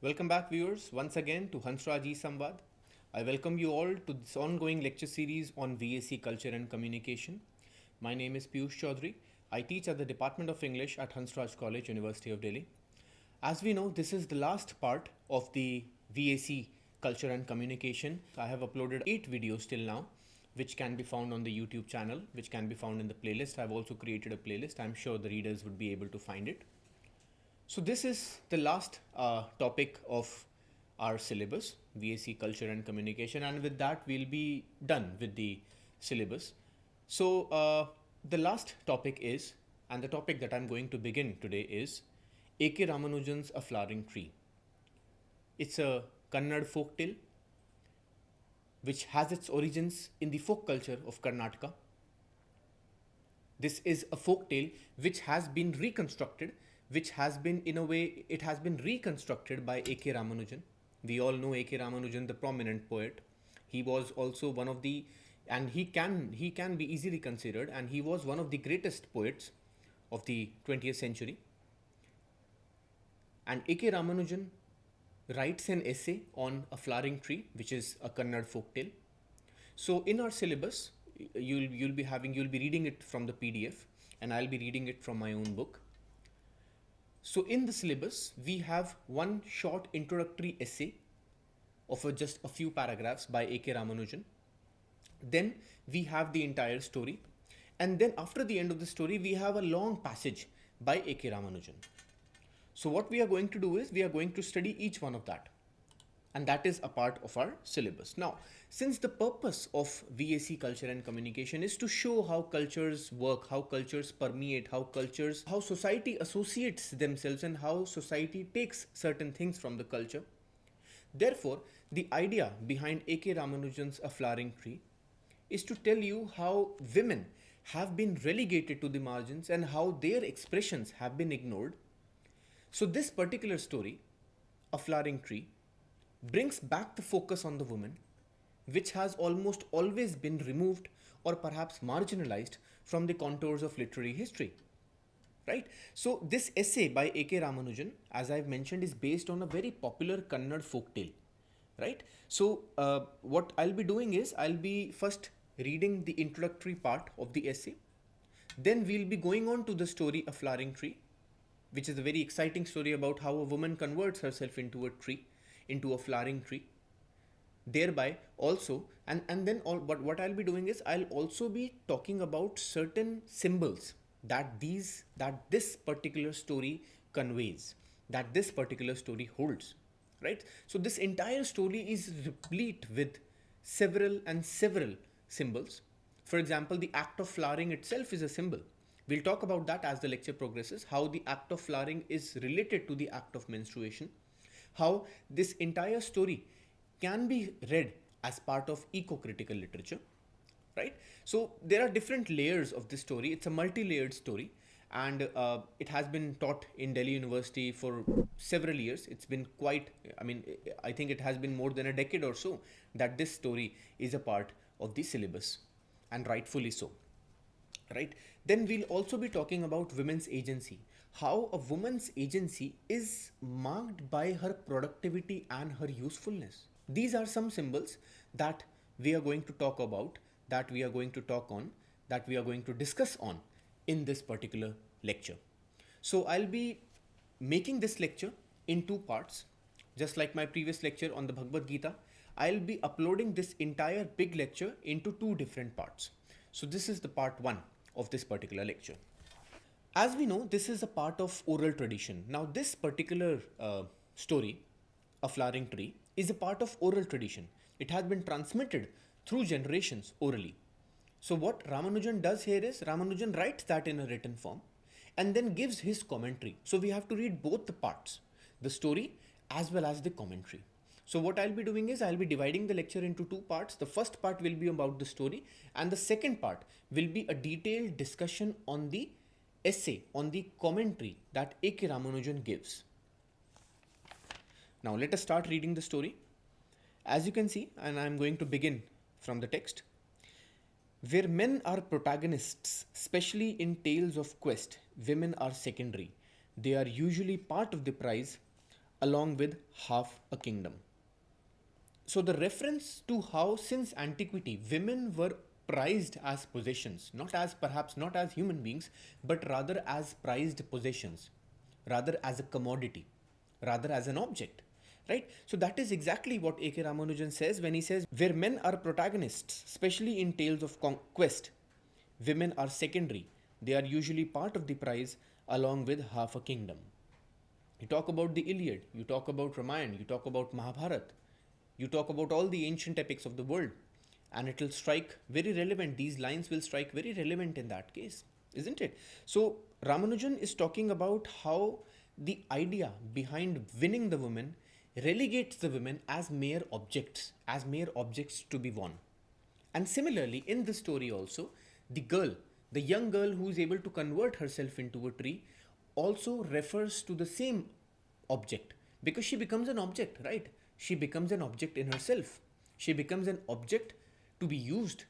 Welcome back, viewers, once again to Hansraj e-Samvaad. I welcome you all to this ongoing lecture series on VAC Culture and Communication. My name is Piyush Chaudhary. I teach at the Department of English at Hansraj College, University of Delhi. As we know, this is the last part of the VAC Culture and Communication. I have uploaded 8 videos till now, which can be found on the YouTube channel, which can be found in the playlist. I've also created a playlist. I'm sure the readers would be able to find it. So this is the last topic of our syllabus, VAC Culture and Communication, and with that we'll be done with the syllabus. So the last topic is, and the topic that I'm going to begin today is A.K. Ramanujan's A Flowering Tree. It's a Kannada folk tale which has its origins in the folk culture of Karnataka. This is a folk tale which has been reconstructed, which has been, in a way, it has been reconstructed by A.K. Ramanujan. We all know A.K. Ramanujan, the prominent poet. He was also one of the, and he can be easily considered, and he was one of the greatest poets of the 20th century. And A.K. Ramanujan writes an essay on A Flowering Tree, which is a Kannada folk tale. So in our syllabus, you'll be reading it from the PDF, and I'll be reading it from my own book. So in the syllabus, we have one short introductory essay of just a few paragraphs by A.K. Ramanujan. Then we have the entire story. And then after the end of the story, we have a long passage by A.K. Ramanujan. So what we are going to do is we are going to study each one of that. And that is a part of our syllabus. Now, since the purpose of VAC Culture and Communication is to show how cultures work, how cultures permeate, how society associates themselves and how society takes certain things from the culture. Therefore, the idea behind A.K. Ramanujan's A Flowering Tree is to tell you how women have been relegated to the margins and how their expressions have been ignored. So this particular story, A Flowering Tree, brings back the focus on the woman, which has almost always been removed or perhaps marginalized from the contours of literary history. Right? So this essay by A.K. Ramanujan, as I've mentioned, is based on a very popular Kannada folk tale. Right? So what I'll be doing is I'll be first reading the introductory part of the essay. Then we'll be going on to the story A Flowering Tree, which is a very exciting story about how a woman converts herself into a tree, into a flowering tree. Thereby also, but what I'll be doing is I'll also be talking about certain symbols that this particular story conveys, that this particular story holds, right? So this entire story is replete with several symbols. For example, the act of flowering itself is a symbol. We'll talk about that as the lecture progresses, how the act of flowering is related to the act of menstruation, how this entire story can be read as part of eco-critical literature, right? So there are different layers of this story. It's a multi-layered story, and it has been taught in Delhi University for several years. It's been I think it has been more than a decade or so that this story is a part of the syllabus, and rightfully so. Right? Then we'll also be talking about women's agency, how a woman's agency is marked by her productivity and her usefulness. These are some symbols that we are going to talk about, that we are going to talk on, that we are going to discuss on in this particular lecture. So I'll be making this lecture in 2 parts. Just like my previous lecture on the Bhagavad Gita, I'll be uploading this entire big lecture into 2 different parts. So this is the part 1 of this particular lecture. As we know, this is a part of oral tradition. Now this particular story, A Flowering Tree, is a part of oral tradition. It has been transmitted through generations orally. So what Ramanujan does here is, Ramanujan writes that in a written form and then gives his commentary. So we have to read both the parts, the story as well as the commentary. So what I'll be doing is I'll be dividing the lecture into 2 parts. The first part will be about the story, and the second part will be a detailed discussion on the essay, on the commentary that A.K. Ramanujan gives. Now let us start reading the story. As you can see, and I'm going to begin from the text. Where men are protagonists, especially in tales of quest, women are secondary. They are usually part of the prize, along with half a kingdom. So the reference to how since antiquity women were prized as possessions, not as perhaps not as human beings, but rather as prized possessions, rather as a commodity, rather as an object. Right? So that is exactly what A.K. Ramanujan says when he says, where men are protagonists, especially in tales of conquest, women are secondary. They are usually part of the prize along with half a kingdom. You talk about the Iliad, you talk about Ramayana, you talk about Mahabharata, you talk about all the ancient epics of the world, and it will strike very relevant. These lines will strike very relevant in that case, isn't it? So, Ramanujan is talking about how the idea behind winning the woman relegates the women as mere objects to be won. And similarly, in this story also, the girl, the young girl who is able to convert herself into a tree, also refers to the same object because she becomes an object, right? She becomes an object in herself. She becomes an object to be used,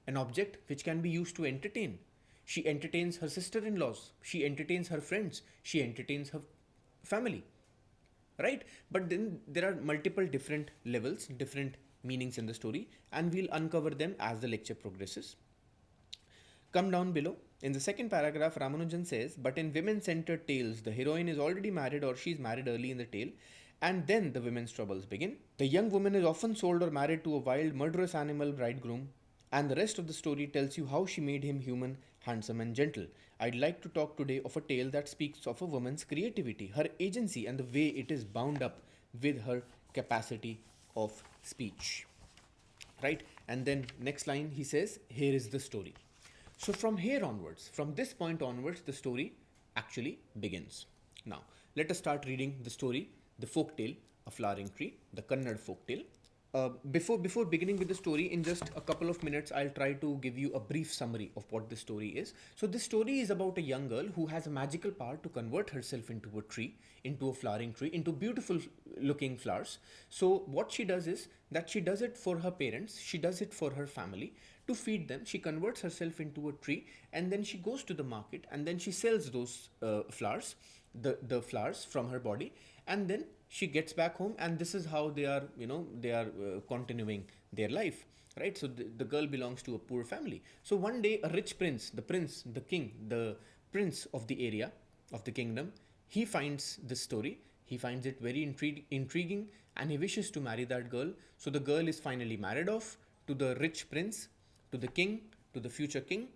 an object which can be used to entertain. She entertains her sister in laws, she entertains her friends, she entertains her family, right? But then there are multiple different levels, different meanings in the story, and we'll uncover them as the lecture progresses. Come down below. In the second paragraph, Ramanujan says, but in women centered tales, the heroine is already married or she's married early in the tale, and then the women's troubles begin. The young woman is often sold or married to a wild, murderous animal bridegroom, and the rest of the story tells you how she made him human, handsome, and gentle. I'd like to talk today of a tale that speaks of a woman's creativity, her agency, and the way it is bound up with her capacity of speech. Right? And then next line he says, here is the story. So from here onwards, from this point onwards, the story actually begins. Now, let us start reading the story, the folk tale, A Flowering Tree, the Kannada folk tale. Before beginning with the story, in just a couple of minutes, I'll try to give you a brief summary of what this story is. So this story is about a young girl who has a magical power to convert herself into a tree, into a flowering tree, into beautiful looking flowers. So what she does is that she does it for her parents, she does it for her family, to feed them. She converts herself into a tree, and then she goes to the market, and then she sells those flowers, the flowers from her body, and then she gets back home, and this is how they are, continuing their life, right? So the girl belongs to a poor family. So one day a rich prince, the king, the prince of the area, of the kingdom, he finds this story, he finds it very intriguing, and he wishes to marry that girl. So the girl is finally married off to the rich prince, to the king, to the future king,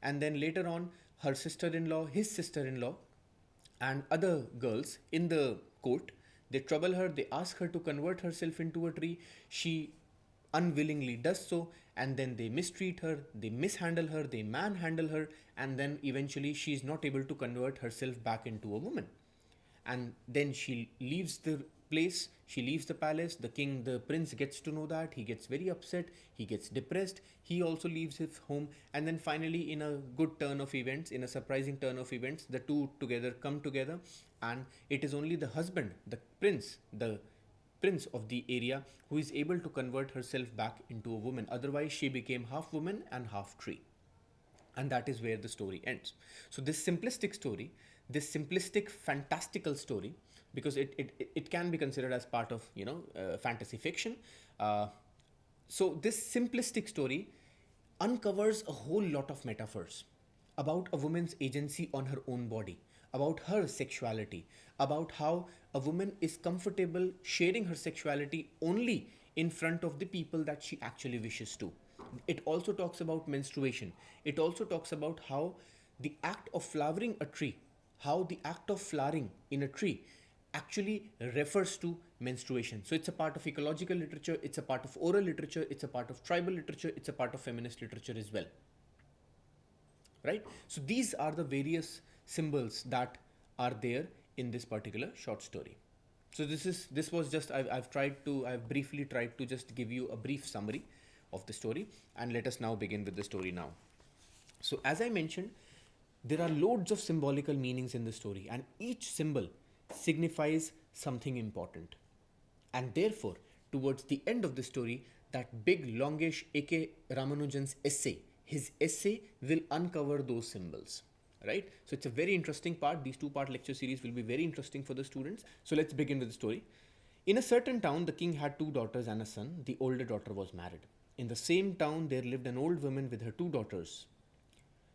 and then later on her sister-in-law, his sister-in-law, and other girls in the court, they trouble her, they ask her to convert herself into a tree. She unwillingly does so, and then they mistreat her, they mishandle her, they manhandle her, and then eventually she is not able to convert herself back into a woman. And then she leaves the place, she leaves the palace. The prince gets to know that, he gets very upset, he gets depressed, he also leaves his home, and then finally, in a good turn of events, in a surprising turn of events, the two together come together, and it is only the husband, the prince of the area, who is able to convert herself back into a woman. Otherwise she became half woman and half tree, and that is where the story ends. So this simplistic story, this simplistic fantastical story, because it can be considered as part of fantasy fiction. So this simplistic story uncovers a whole lot of metaphors about a woman's agency on her own body, about her sexuality, about how a woman is comfortable sharing her sexuality only in front of the people that she actually wishes to. It also talks about menstruation. It also talks about how the act of flowering a tree, how the act of flowering in a tree actually refers to menstruation. So it's a part of ecological literature, it's a part of oral literature, it's a part of tribal literature, it's a part of feminist literature as well. Right? So these are the various symbols that are there in this particular short story. So this was just I've briefly tried to just give you a brief summary of the story, and let us now begin with the story now. So as I mentioned, there are loads of symbolical meanings in the story, and each symbol signifies something important. And therefore, towards the end of the story, that big longish A.K. Ramanujan's essay, his essay will uncover those symbols, right? So it's a very interesting part. These two-part lecture series will be very interesting for the students. So let's begin with the story. In a certain town, the king had two daughters and a son. The older daughter was married. In the same town, there lived an old woman with her two daughters.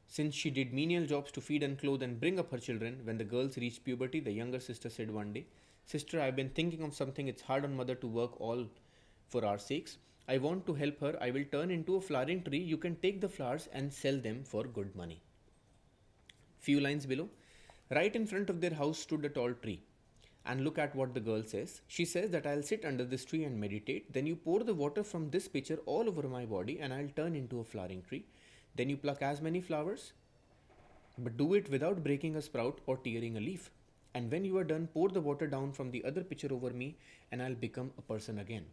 Since she did menial jobs to feed and clothe and bring up her children, when the girls reached puberty, the younger sister said one day, "Sister, I've been thinking of something. It's hard on mother to work all for our sakes. I want to help her. I will turn into a flowering tree. You can take the flowers and sell them for good money." Few lines below. Right in front of their house stood a tall tree. And look at what the girl says. She says that I'll sit under this tree and meditate. Then you pour the water from this pitcher all over my body and I'll turn into a flowering tree. Then you pluck as many flowers, but do it without breaking a sprout or tearing a leaf. And when you are done, pour the water down from the other pitcher over me and I'll become a person again.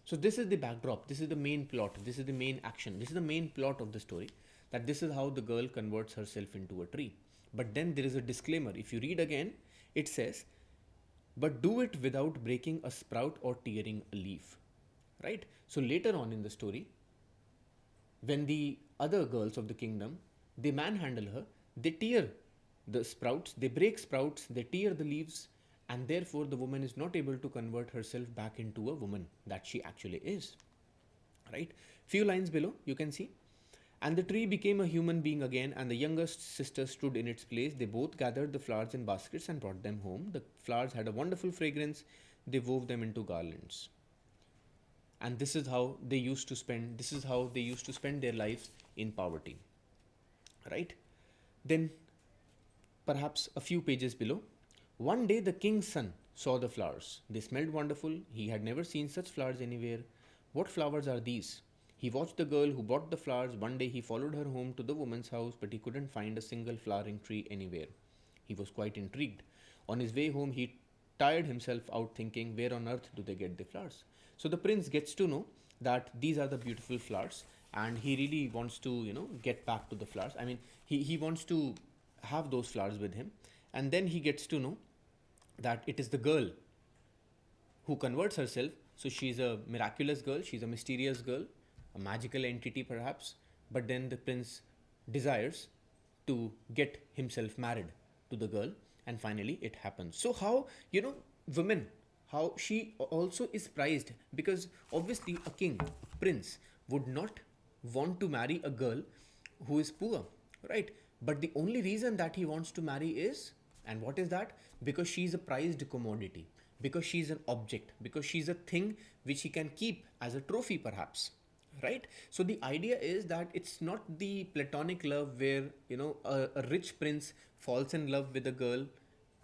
So this is the backdrop. This is the main plot. This is the main action. This is the main plot of the story. That this is how the girl converts herself into a tree. But then there is a disclaimer. If you read again, it says, but do it without breaking a sprout or tearing a leaf. Right? So later on in the story, when the other girls of the kingdom, they manhandle her, they tear the sprouts, they break sprouts, they tear the leaves, and therefore the woman is not able to convert herself back into a woman that she actually is. Right? Few lines below, you can see. And the tree became a human being again, and the youngest sister stood in its place. They both gathered the flowers in baskets and brought them home. The flowers had a wonderful fragrance. They wove them into garlands. And this is how they used to spend their lives in poverty. Right? Then perhaps a few pages below. One day the king's son saw the flowers. They smelled wonderful. He had never seen such flowers anywhere. What flowers are these? He watched the girl who bought the flowers. One day he followed her home to the woman's house, but he couldn't find a single flowering tree anywhere. He was quite intrigued. On his way home, he tired himself out thinking, where on earth do they get the flowers? So the prince gets to know that these are the beautiful flowers, and he really wants to, get back to the flowers. I mean, he wants to have those flowers with him. And then he gets to know that it is the girl who converts herself. So she's a miraculous girl, she's a mysterious girl, a magical entity perhaps, but then the prince desires to get himself married to the girl, and finally it happens. So how, women, how she also is prized, because obviously a king, prince, would not want to marry a girl who is poor, right? But the only reason that he wants to marry is, and what is that? Because she is a prized commodity, because she is an object, because she is a thing which he can keep as a trophy perhaps. Right? So the idea is that it's not the platonic love where, a rich prince falls in love with a girl.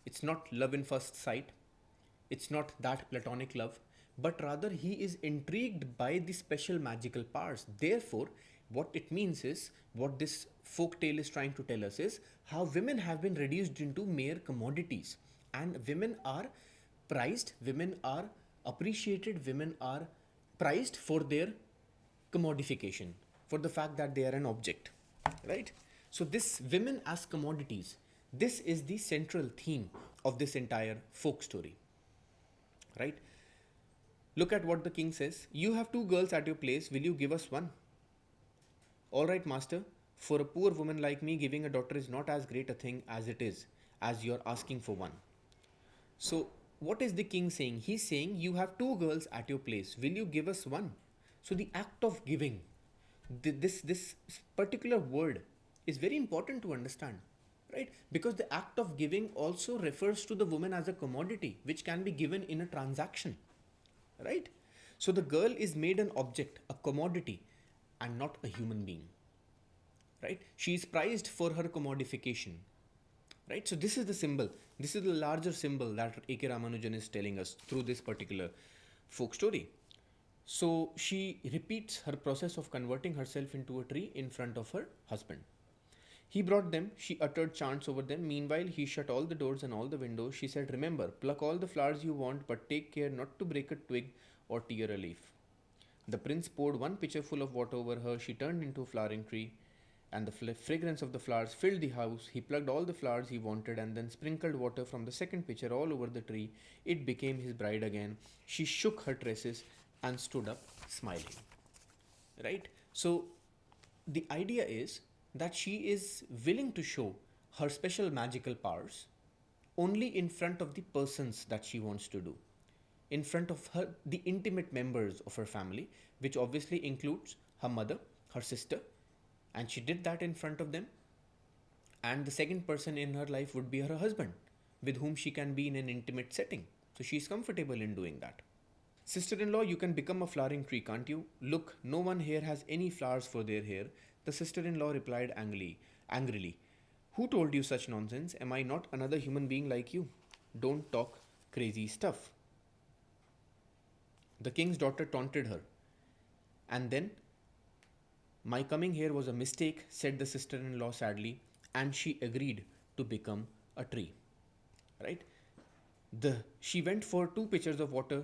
It's not love in first sight. It's not that platonic love, but rather he is intrigued by the special magical powers. Therefore, what it means is, what this folk tale is trying to tell us is how women have been reduced into mere commodities, and women are prized, women are appreciated, women are prized for their commodification, for the fact that they are an object, right? So this women as commodities, this is the central theme of this entire folk story, right? Look at what the king says. You have two girls at your place. Will you give us one? All right, master. For a poor woman like me, giving a daughter is not as great a thing as it is, as you're asking for one. So what is the king saying? He's saying, you have two girls at your place. Will you give us one? So the act of giving, this particular word is very important to understand, right? Because the act of giving also refers to the woman as a commodity which can be given in a transaction, right? So the girl is made an object, a commodity, and not a human being, right? She is prized for her commodification, right? So this is the symbol. This is the larger symbol that A.K. Ramanujan is telling us through this particular folk story. So she repeats her process of converting herself into a tree in front of her husband. He brought them, she uttered chants over them. Meanwhile, he shut all the doors and all the windows. She said, remember, pluck all the flowers you want, but take care not to break a twig or tear a leaf. The prince poured one pitcher full of water over her. She turned into a flowering tree, and the fragrance of the flowers filled the house. He plucked all the flowers he wanted and then sprinkled water from the second pitcher all over the tree. It became his bride again. She shook her tresses and stood up smiling, right? So the idea is that she is willing to show her special magical powers only in front of the persons that she wants to do, in front of her, the intimate members of her family, which obviously includes her mother, her sister, and she did that in front of them. And the second person in her life would be her husband, with whom she can be in an intimate setting. So she's comfortable in doing that. Sister-in-law, you can become a flowering tree, can't you? Look, no one here has any flowers for their hair. The sister-in-law replied angrily. Who told you such nonsense? Am I not another human being like you? Don't talk crazy stuff. The king's daughter taunted her. And then, my coming here was a mistake, said the sister-in-law sadly, and she agreed to become a tree. Right? She went for 2 pitchers of water.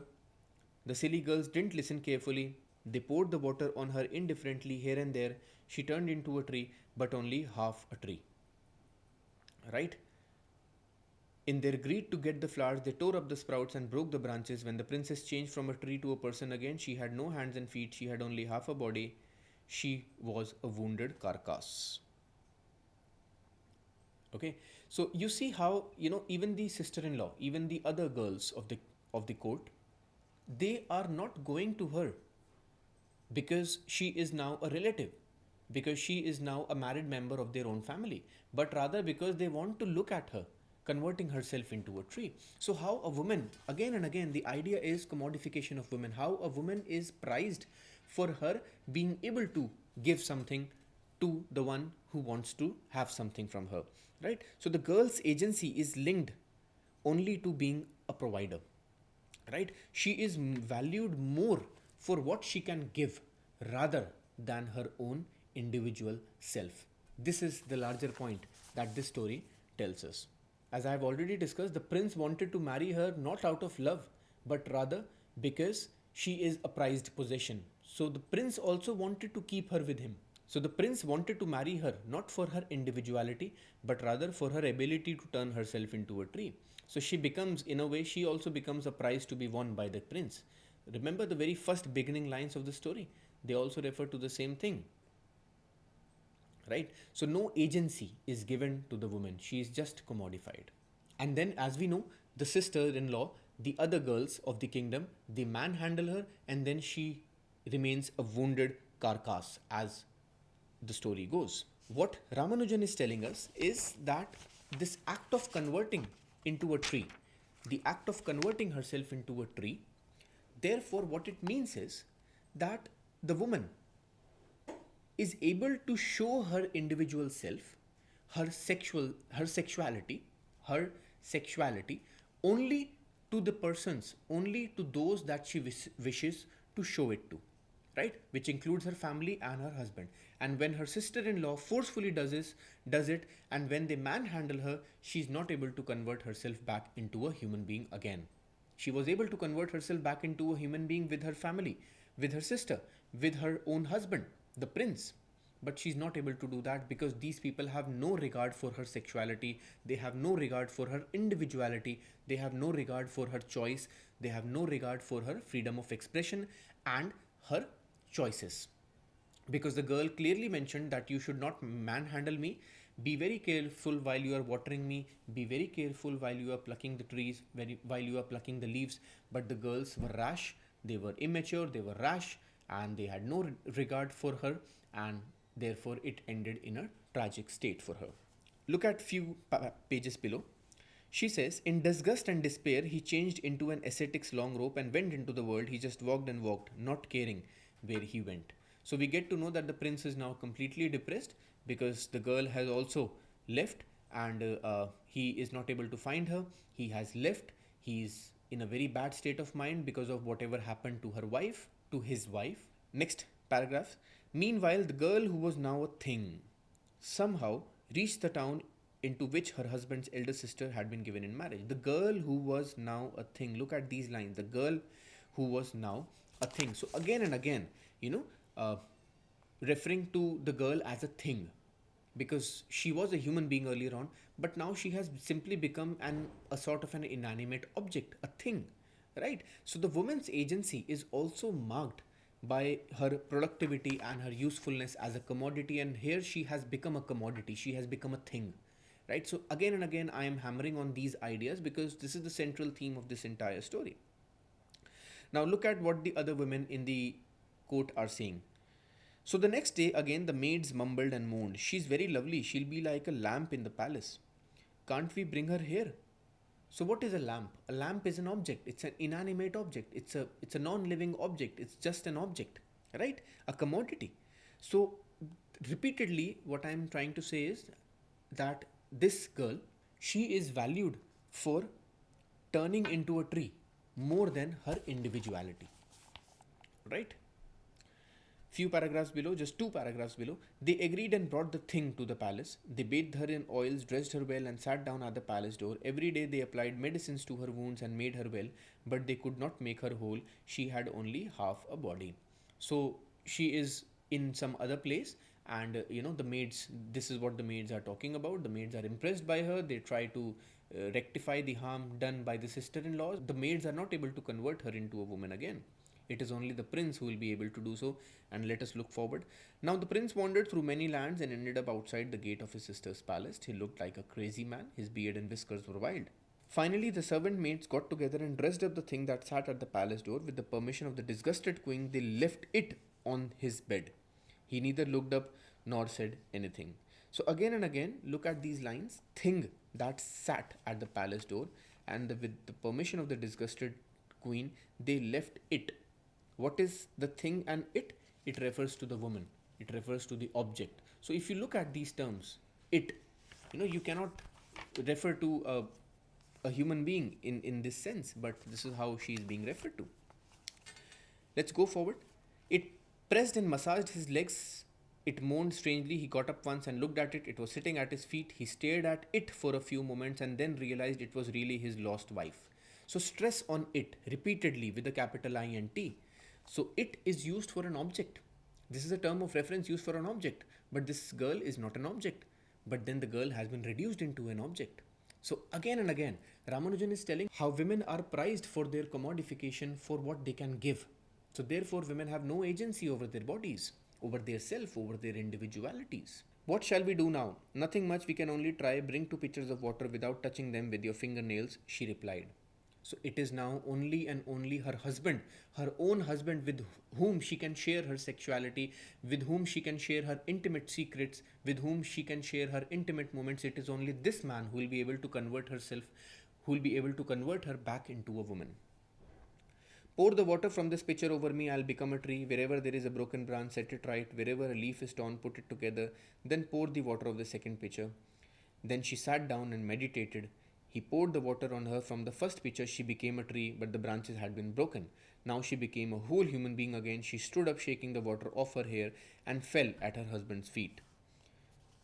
The silly girls didn't listen carefully. They poured the water on her indifferently here and there. She turned into a tree, but only half a tree. Right? In their greed to get the flowers, they tore up the sprouts and broke the branches. When the princess changed from a tree to a person again, she had no hands and feet. She had only half a body. She was a wounded carcass. Okay, so you see how, even the sister-in-law, even the other girls of the court, they are not going to her because she is now a relative, because she is now a married member of their own family, but rather because they want to look at her converting herself into a tree. So how a woman, again and again, the idea is commodification of women, how a woman is prized for her being able to give something to the one who wants to have something from her, right? So the girl's agency is linked only to being a provider, right? She is valued more for what she can give rather than her own individual self. This is the larger point that this story tells us. As I have already discussed, the prince wanted to marry her not out of love, but rather because she is a prized possession. So the prince also wanted to keep her with him. So the prince wanted to marry her not for her individuality, but rather for her ability to turn herself into a tree. So she becomes, in a way, she also becomes a prize to be won by the prince. Remember the very first beginning lines of the story? They also refer to the same thing. Right? So no agency is given to the woman. She is just commodified. And then, as we know, the sister-in-law, the other girls of the kingdom, they manhandle her, and then she remains a wounded carcass, as the story goes. What Ramanujan is telling us is that this act of converting into a tree, the act of converting herself into a tree, therefore what it means is that the woman is able to show her individual self, her sexuality only to the persons, only to those that she wishes to show it to, right? Which includes her family and her husband. And when her sister-in-law forcefully does it, and when they manhandle her, she's not able to convert herself back into a human being again. She was able to convert herself back into a human being with her family, with her sister, with her own husband, the prince. But she's not able to do that because these people have no regard for her sexuality, they have no regard for her individuality, they have no regard for her choice, they have no regard for her freedom of expression and her choices. Because the girl clearly mentioned that you should not manhandle me, be very careful while you are watering me, be very careful while you are plucking the trees, while you are plucking the leaves. But the girls were rash, they were immature, they were rash, and they had no regard for her, and therefore it ended in a tragic state for her. Look at few pages below. She says, in disgust and despair, he changed into an ascetic's long rope and went into the world. He just walked and walked, not caring where he went. So we get to know that the prince is now completely depressed because the girl has also left, and he is not able to find her. He has left. He is in a very bad state of mind because of whatever happened to her wife, to his wife. Next paragraph. Meanwhile, the girl who was now a thing somehow reached the town into which her husband's elder sister had been given in marriage. The girl who was now a thing. Look at these lines. The girl who was now a thing. So again and again, referring to the girl as a thing, because she was a human being earlier on, but now she has simply become a sort of an inanimate object, a thing, right? So the woman's agency is also marked by her productivity and her usefulness as a commodity, and here she has become a commodity, she has become a thing, right? So again and again, I am hammering on these ideas because this is the central theme of this entire story. Now look at what the other women in the court are saying. So the next day, again, the maids mumbled and moaned. She's very lovely. She'll be like a lamp in the palace. Can't we bring her here? So what is a lamp? A lamp is an object. It's an inanimate object. It's a non-living object. It's just an object, right? A commodity. So repeatedly, what I'm trying to say is that this girl, she is valued for turning into a tree more than her individuality, right? Few paragraphs below, just two paragraphs below, they agreed and brought the thing to the palace. They bathed her in oils, dressed her well, and sat down at the palace door. Every day they applied medicines to her wounds and made her well, but they could not make her whole. She had only half a body. So she is in some other place, and the maids, this is what the maids are talking about. The maids are impressed by her. They try to rectify the harm done by the sister in laws. The maids are not able to convert her into a woman again. It is only the prince who will be able to do so, and let us look forward. Now the prince wandered through many lands and ended up outside the gate of his sister's palace. He looked like a crazy man. His beard and whiskers were wild. Finally, the servant maids got together and dressed up the thing that sat at the palace door. With the permission of the disgusted queen, they left it on his bed. He neither looked up nor said anything. So again and again, look at these lines. Thing that sat at the palace door, and with the permission of the disgusted queen, they left it. What is the thing and it? It refers to the woman. It refers to the object. So if you look at these terms, it, you cannot refer to a human being in this sense, but this is how she is being referred to. Let's go forward. It pressed and massaged his legs. It moaned strangely. He got up once and looked at it. It was sitting at his feet. He stared at it for a few moments and then realized it was really his lost wife. So stress on it repeatedly with a capital I and T. So it is used for an object. This is a term of reference used for an object. But this girl is not an object. But then the girl has been reduced into an object. So again and again, Ramanujan is telling how women are prized for their commodification, for what they can give. So therefore, women have no agency over their bodies, over their self, over their individualities. What shall we do now? Nothing much, we can only try. Bring 2 pitchers of water without touching them with your fingernails, she replied. So it is now only and only her husband, her own husband, with whom she can share her sexuality, with whom she can share her intimate secrets, with whom she can share her intimate moments. It is only this man who will be able to convert herself, who will be able to convert her back into a woman. Pour the water from this pitcher over me, I'll become a tree. Wherever there is a broken branch, set it right. Wherever a leaf is torn, put it together. Then pour the water of the second pitcher. Then she sat down and meditated. He poured the water on her. From the first pitcher, she became a tree, but the branches had been broken. Now she became a whole human being again. She stood up, shaking the water off her hair, and fell at her husband's feet.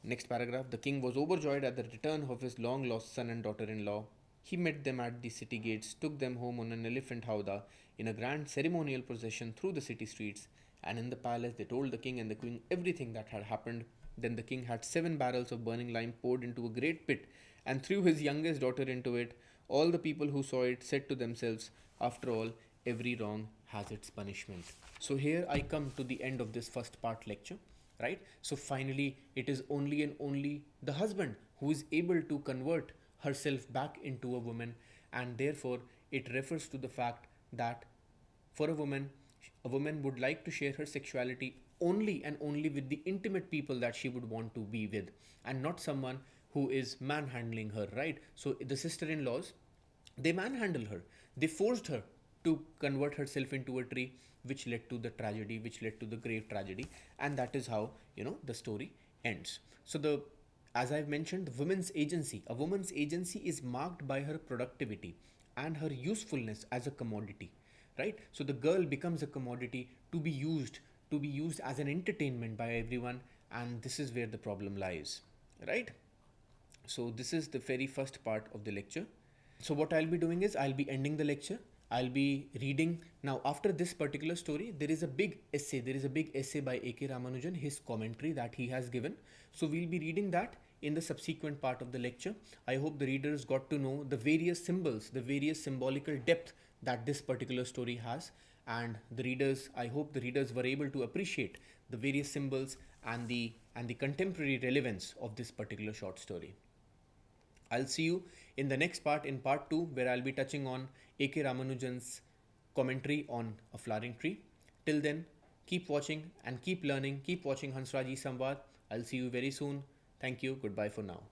Next paragraph. The king was overjoyed at the return of his long lost son and daughter in law. He met them at the city gates, took them home on an elephant howdah in a grand ceremonial procession through the city streets, and in the palace they told the king and the queen everything that had happened. Then the king had 7 barrels of burning lime poured into a great pit and threw his youngest daughter into it. All the people who saw it said to themselves, after all, every wrong has its punishment. So here I come to the end of this first part lecture, right? So finally, it is only and only the husband who is able to convert herself back into a woman, and therefore it refers to the fact that for a woman would like to share her sexuality only and only with the intimate people that she would want to be with, and not someone who is manhandling her, right? So the sister-in-laws, they manhandle her. They forced her to convert herself into a tree, which led to the tragedy, which led to the grave tragedy, and that is how, the story ends. So as I've mentioned, a woman's agency is marked by her productivity and her usefulness as a commodity, right? So the girl becomes a commodity to be used as an entertainment by everyone, and this is where the problem lies, right? So this is the very first part of the lecture. So what I'll be doing is I'll be ending the lecture. I'll be reading. Now after this particular story, there is a big essay by A.K. Ramanujan, his commentary that he has given. So we'll be reading that in the subsequent part of the lecture. I hope the readers got to know the various symbols, the various symbolical depth that this particular story has, and I hope the readers were able to appreciate the various symbols and the contemporary relevance of this particular short story. I'll see you in the next part, in part 2, where I'll be touching on A.K. Ramanujan's commentary on a flowering tree. Till then, keep watching and keep learning. Keep watching Hansraj e-Samvaad. I'll see you very soon. Thank you. Goodbye for now.